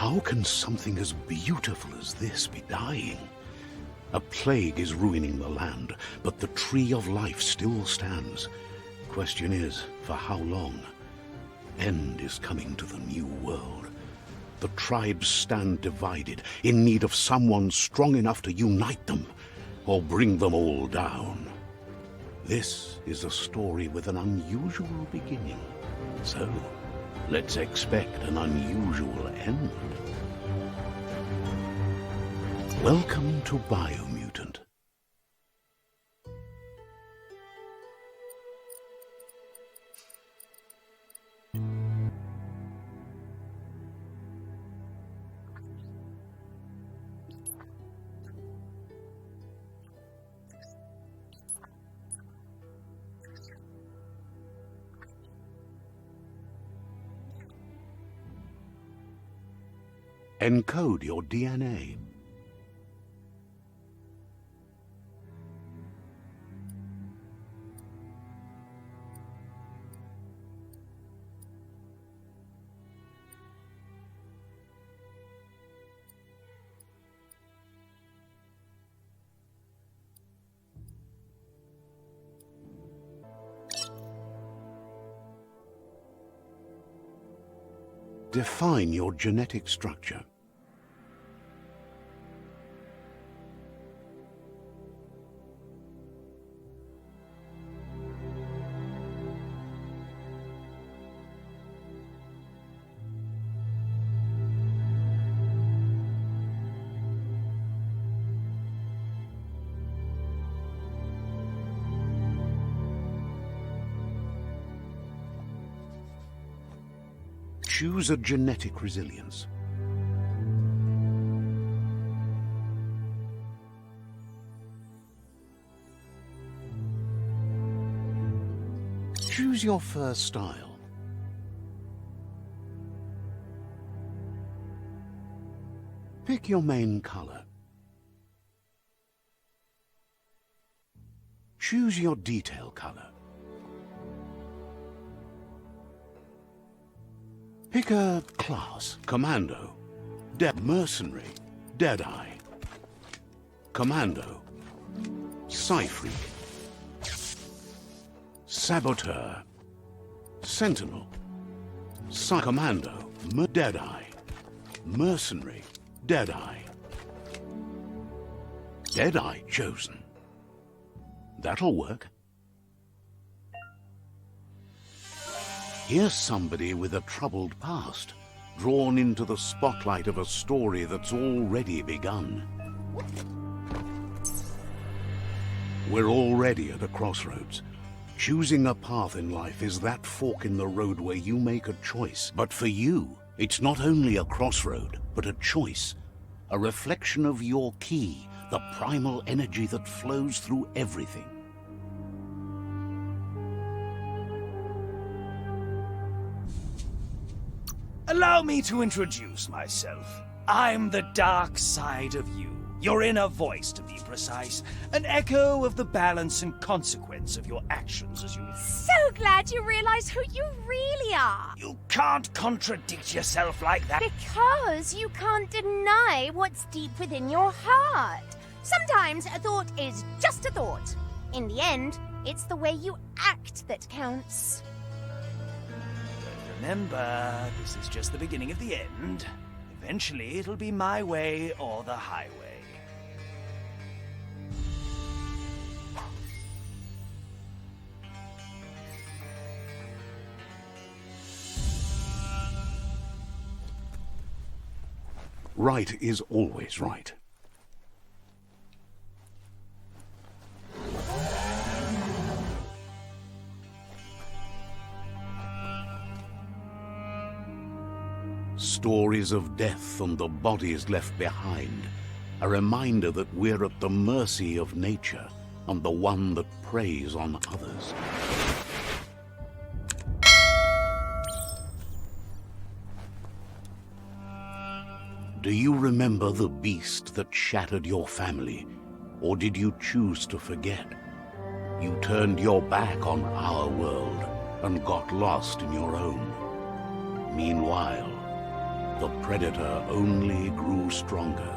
How can something as beautiful as this be dying? A plague is ruining the land, but the tree of life still stands. Question is, for how long? End is coming to the new world. The tribes stand divided, in need of someone strong enough to unite them, or bring them all down. This is a story with an unusual beginning. So, let's expect an unusual end. Welcome to Biomutant. Encode your DNA. Define your genetic structure. Choose a genetic resilience. Choose your fur style. Pick your main color. Choose your detail color. Pick a class. Commando, mercenary, Deadeye, Commando, Psyfreak, Saboteur, Sentinel, Commando, Deadeye, Mercenary, Deadeye. Deadeye chosen. That'll work. Here's somebody with a troubled past, drawn into the spotlight of a story that's already begun. We're already at a crossroads. Choosing a path in life is that fork in the road where you make a choice. But for you, it's not only a crossroad, but a choice. A reflection of your key, the primal energy that flows through everything. Allow me to introduce myself. I'm the dark side of you. Your inner voice, to be precise. An echo of the balance and consequence of your actions as you... So glad you realize who you really are. You can't contradict yourself like that. Because you can't deny what's deep within your heart. Sometimes a thought is just a thought. In the end, it's the way you act that counts. Remember, this is just the beginning of the end. Eventually, it'll be my way or the highway. Right is always right. Stories of death and the bodies left behind. A reminder that we're at the mercy of nature and the one that preys on others. Do you remember the beast that shattered your family? Or did you choose to forget? You turned your back on our world and got lost in your own. Meanwhile, the predator only grew stronger.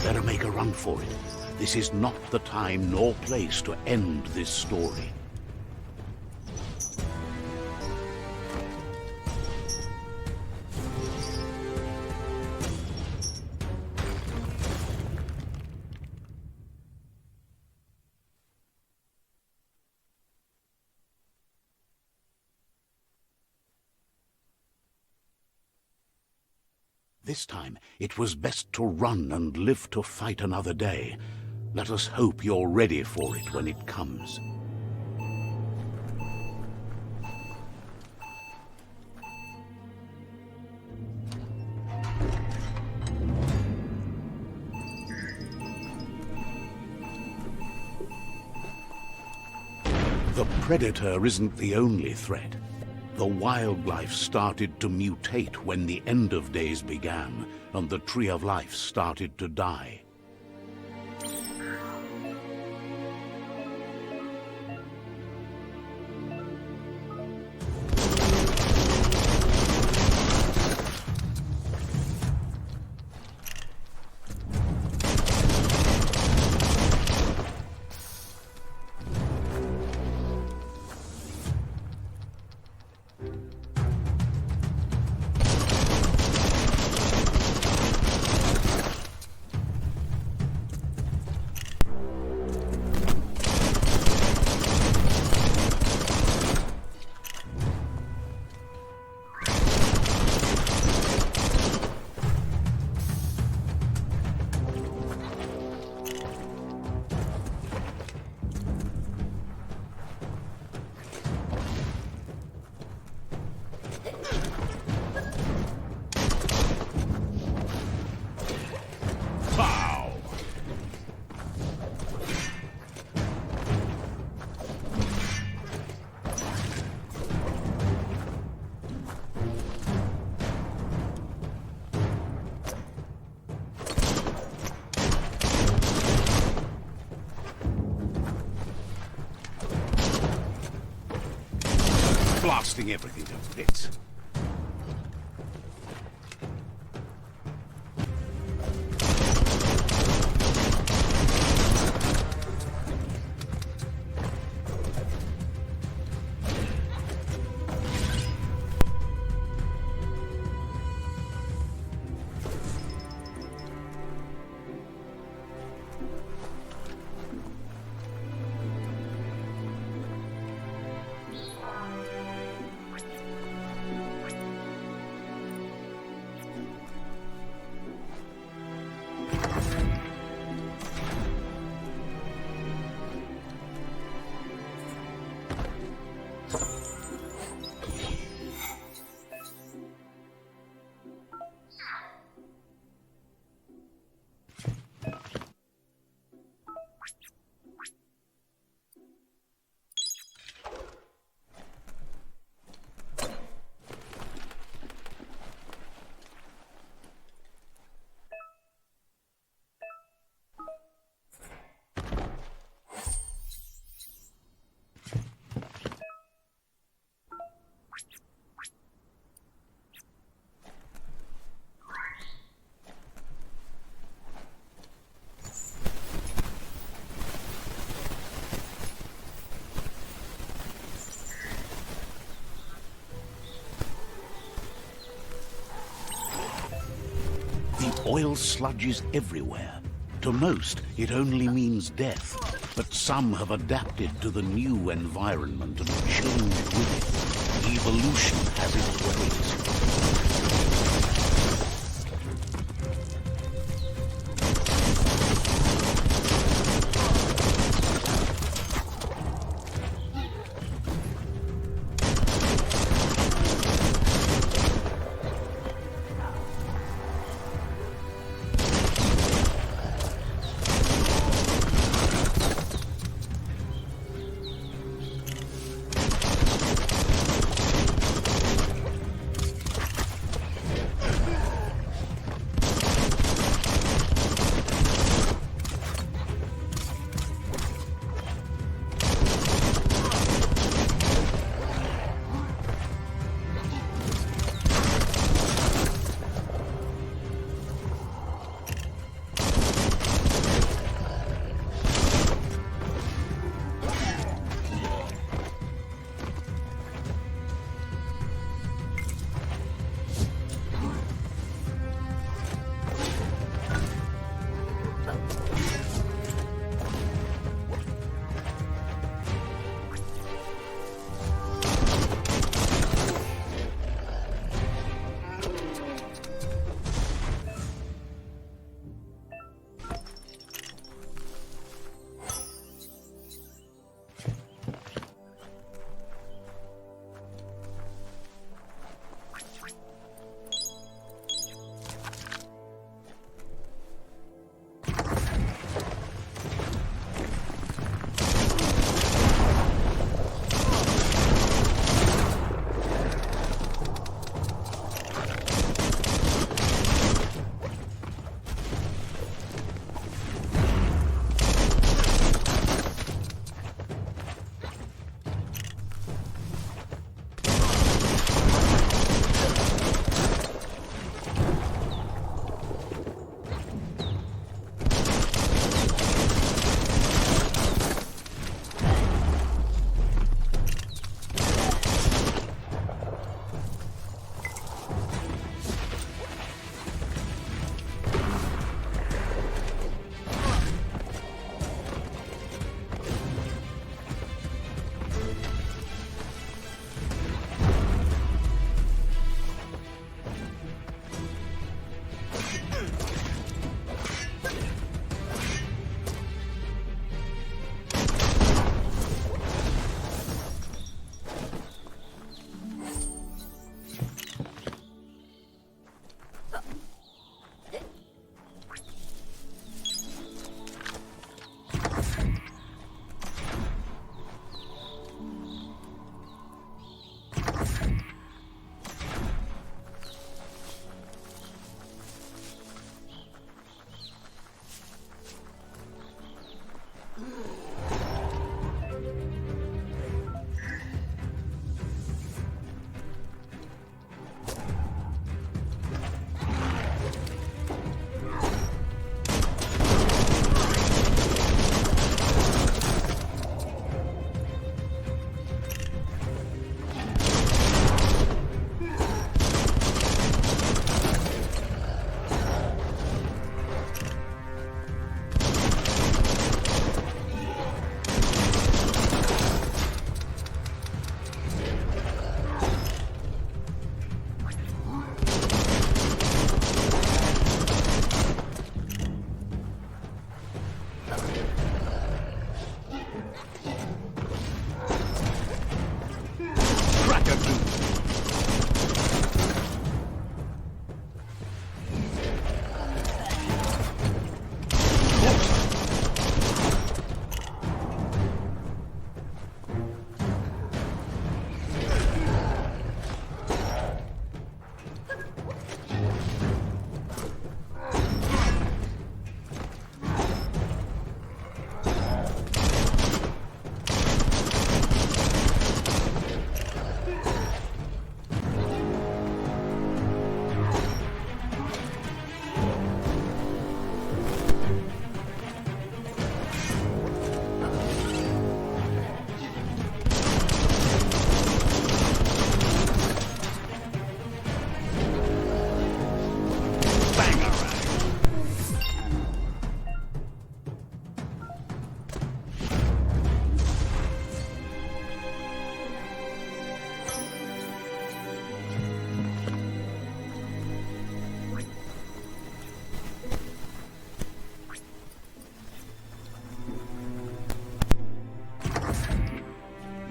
Better make a run for it. This is not the time nor place to end this story. This time, it was best to run and live to fight another day. Let us hope you're ready for it when it comes. The predator isn't the only threat. The wildlife started to mutate when the end of days began, and the tree of life started to die. Blasting everything to bits. Oil sludges everywhere. To most, it only means death, but some have adapted to the new environment and changed with it. Evolution has its ways.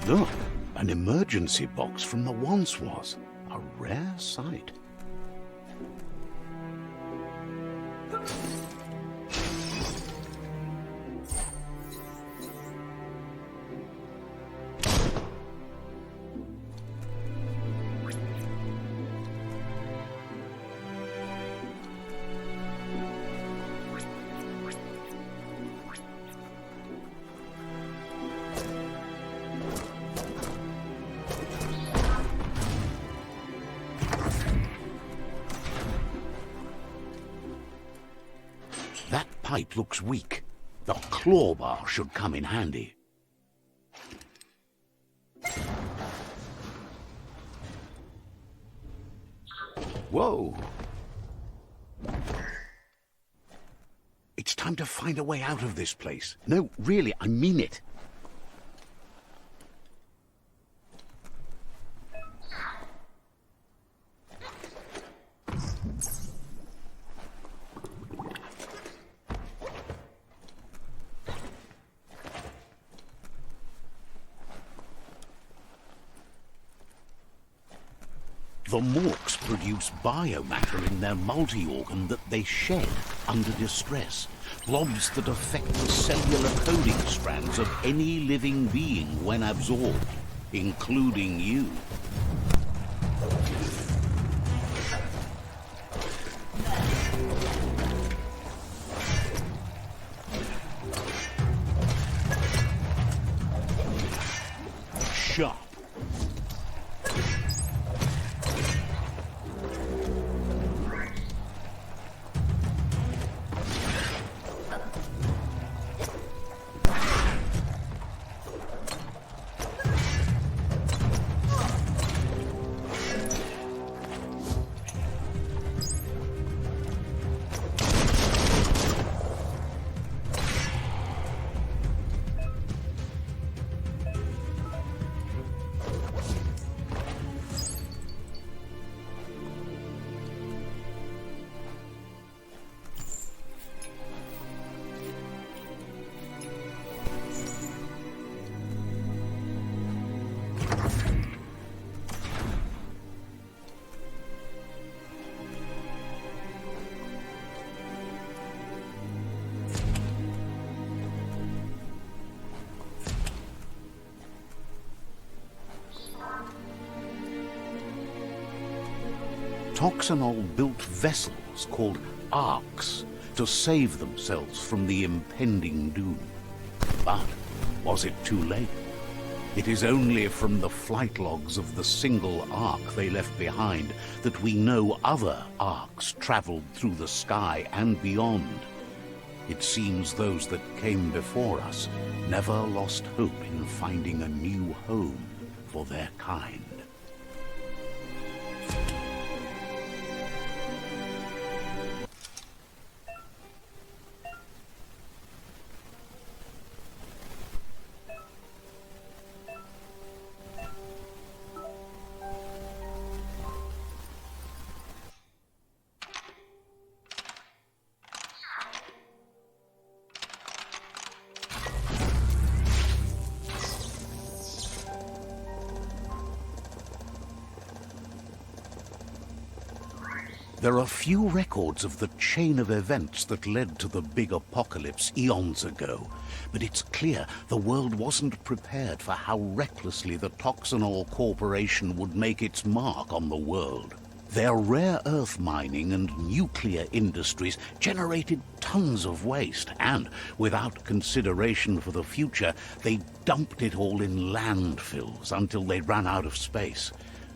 Look, an emergency box from the once was. A rare sight. That pipe looks weak. The claw bar should come in handy. Whoa! It's time to find a way out of this place. No, really, I mean it. The morks produce biomatter in their multi-organ that they shed under distress. Blobs that affect the cellular coding strands of any living being when absorbed, including you. Sharp. Toxanol built vessels called arks to save themselves from the impending doom. But was it too late? It is only from the flight logs of the single ark they left behind that we know other arks traveled through the sky and beyond. It seems those that came before us never lost hope in finding a new home for their kind. There are few records of the chain of events that led to the big apocalypse eons ago, but it's clear the world wasn't prepared for how recklessly the Toxanol Corporation would make its mark on the world. Their rare earth mining and nuclear industries generated tons of waste, and without consideration for the future, they dumped it all in landfills until they ran out of space.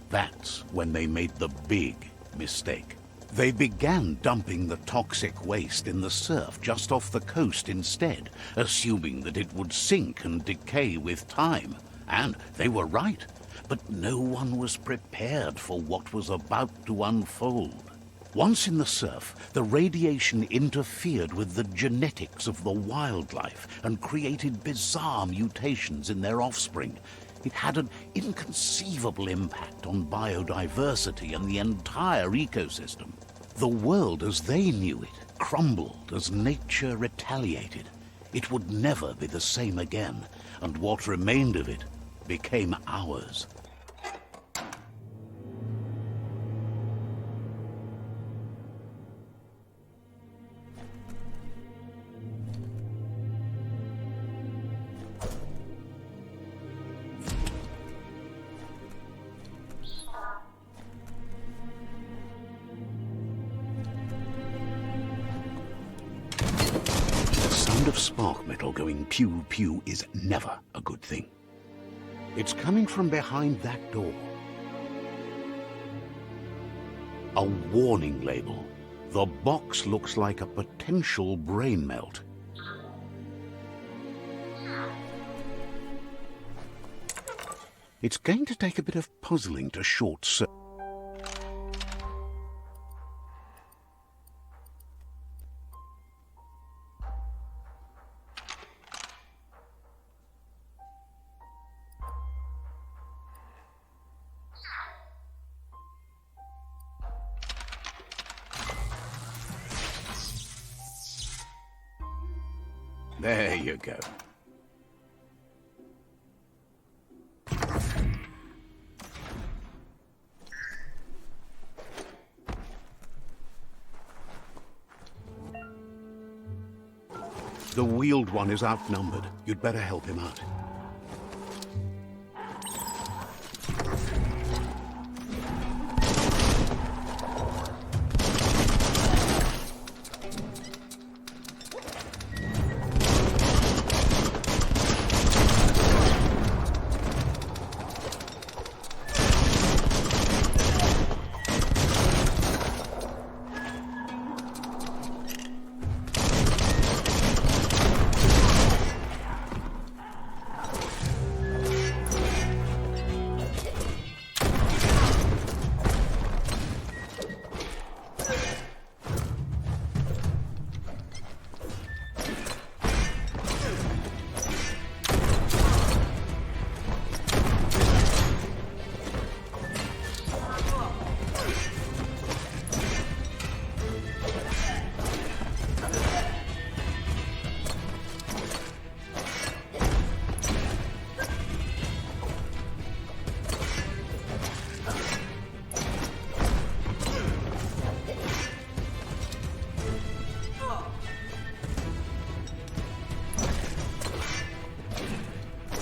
That's when they made the big mistake. They began dumping the toxic waste in the surf just off the coast instead, assuming that it would sink and decay with time. And they were right, but no one was prepared for what was about to unfold. Once in the surf, the radiation interfered with the genetics of the wildlife and created bizarre mutations in their offspring. It had an inconceivable impact on biodiversity and the entire ecosystem. The world as they knew it crumbled as nature retaliated. It would never be the same again, and what remained of it became ours. Of spark metal going pew pew is never a good thing. It's coming from behind that door. A warning label. The box looks like a potential brain melt. It's going to take a bit of puzzling to short circuit. There you go. The wheeled one is outnumbered. You'd better help him out.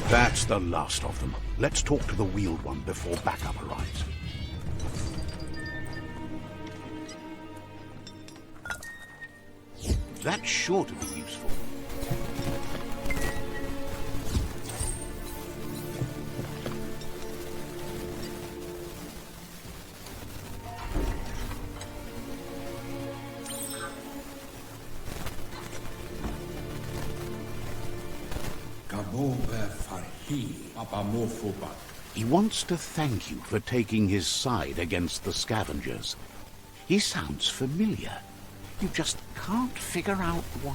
That's the last of them. Let's talk to the wheeled one before backup arrives. That's sure to be useful. He wants to thank you for taking his side against the scavengers. He sounds familiar. You just can't figure out why.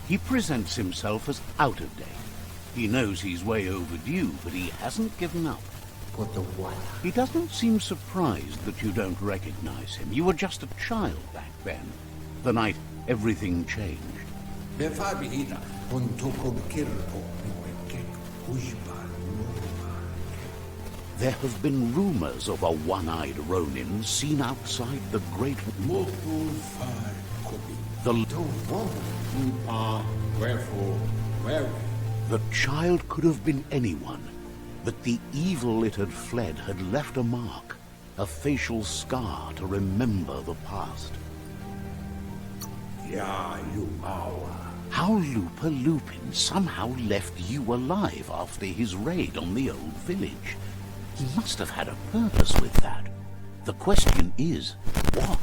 He presents himself as out of date. He knows he's way overdue, but he hasn't given up. He doesn't seem surprised that you don't recognize him. You were just a child back then, the night everything changed. There have been rumors of a one-eyed Ronin seen outside the Great... The child could have been anyone, but the evil it had fled had left a mark, a facial scar to remember the past. How Lupa Lupin somehow left you alive after his raid on the old village. He must have had a purpose with that. The question is, what?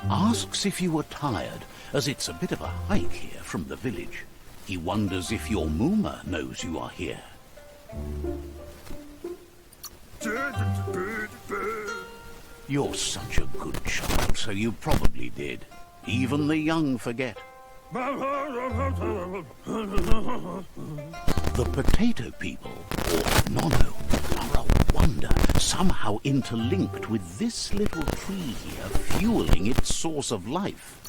Asks if you were tired, as it's a bit of a hike here from the village. He wonders if your Muma knows you are here. You're such a good child, so you probably did. Even the young forget. The potato people, or Nono, are a wonder, somehow interlinked with this little tree here, fueling its source of life.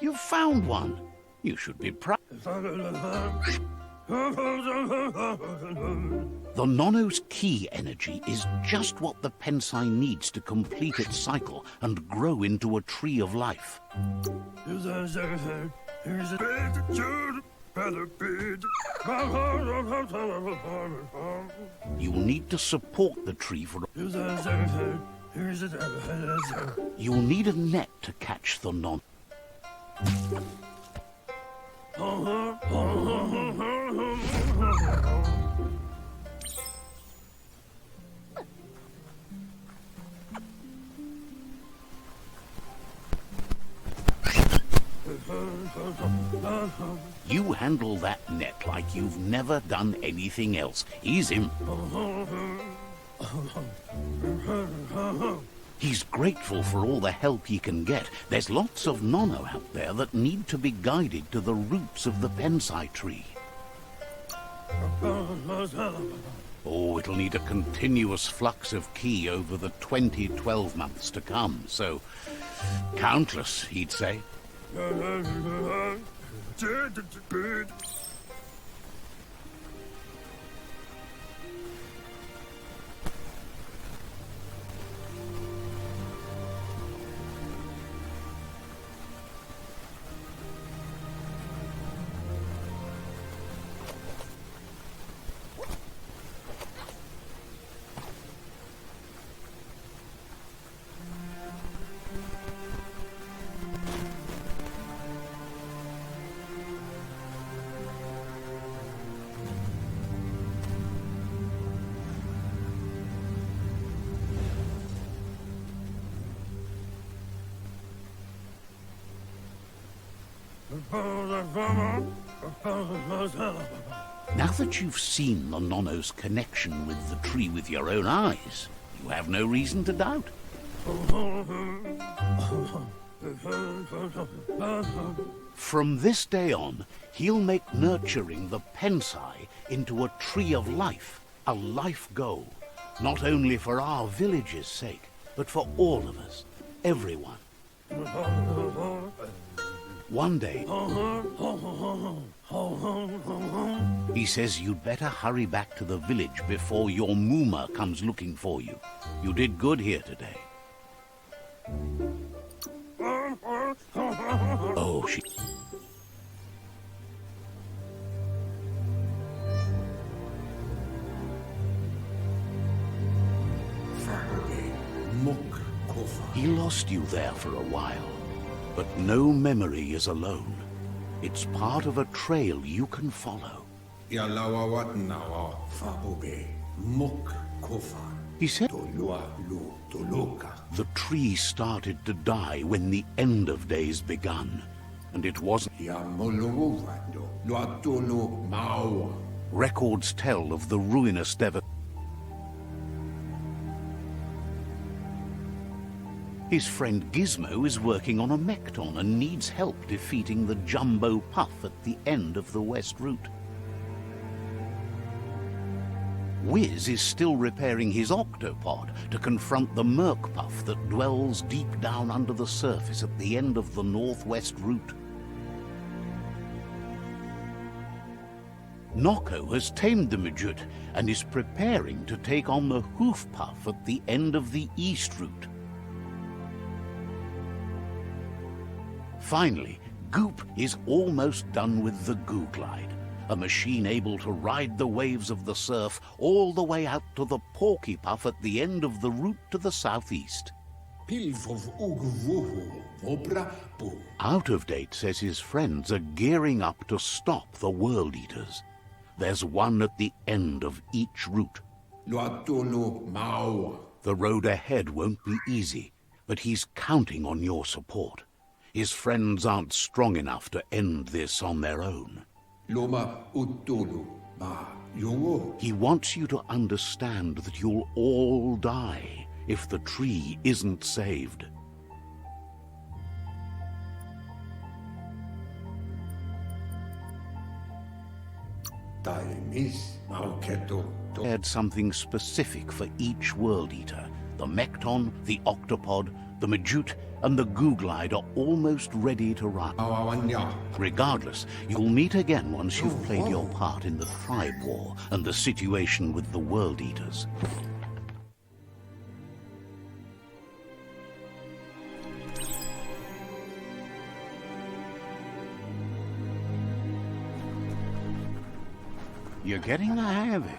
You found one. You should be proud. The Nono's key energy is just what the Pensai needs to complete its cycle and grow into a tree of life. You'll need to support the tree for... You'll need a net to catch the Nono. You handle that net like you've never done anything else. He's him. He's grateful for all the help he can get. There's lots of Nono out there that need to be guided to the roots of the Pensai tree. Oh, it'll need a continuous flux of ki over the 12 months to come, so countless, he'd say. Now that you've seen the Nono's connection with the tree with your own eyes, you have no reason to doubt. From this day on, he'll make nurturing the Pensai into a tree of life, a life goal, not only for our village's sake, but for all of us, everyone. One day, he says you'd better hurry back to the village before your Muma comes looking for you. You did good here today. Oh, she... He lost you there for a while, but no memory is alone. It's part of a trail you can follow. He said the tree started to die when the end of days begun, and it wasn't. Records tell of the ruinous devastation. His friend Gizmo is working on a Mekton and needs help defeating the Jumbo Puff at the end of the West Route. Wiz is still repairing his octopod to confront the Merc Puff that dwells deep down under the surface at the end of the Northwest Route. Nocco has tamed the Midget and is preparing to take on the Hoof Puff at the end of the East Route. Finally, Goop is almost done with the Goo Glide, a machine able to ride the waves of the surf all the way out to the Porky Puff at the end of the route to the southeast. Out of Date says his friends are gearing up to stop the World Eaters. There's one at the end of each route. The road ahead won't be easy, but he's counting on your support. His friends aren't strong enough to end this on their own. He wants you to understand that you'll all die if the tree isn't saved. Prepared something specific for each World Eater. The Mekton, the Octopod, the Majute, and the Goo Glide are almost ready to run. Regardless, you'll meet again once you've played your part in the Tribe War and the situation with the World Eaters. You're getting the hang of it.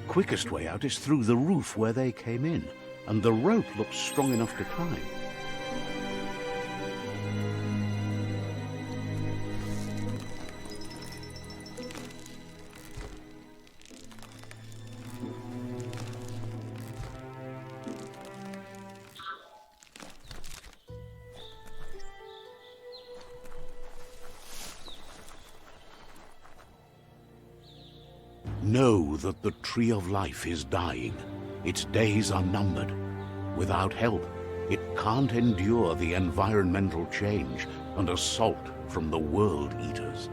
Quickest way out is through the roof where they came in, and the rope looks strong enough to climb. Know that the Tree of Life is dying. Its days are numbered. Without help, it can't endure the environmental change and assault from the World Eaters.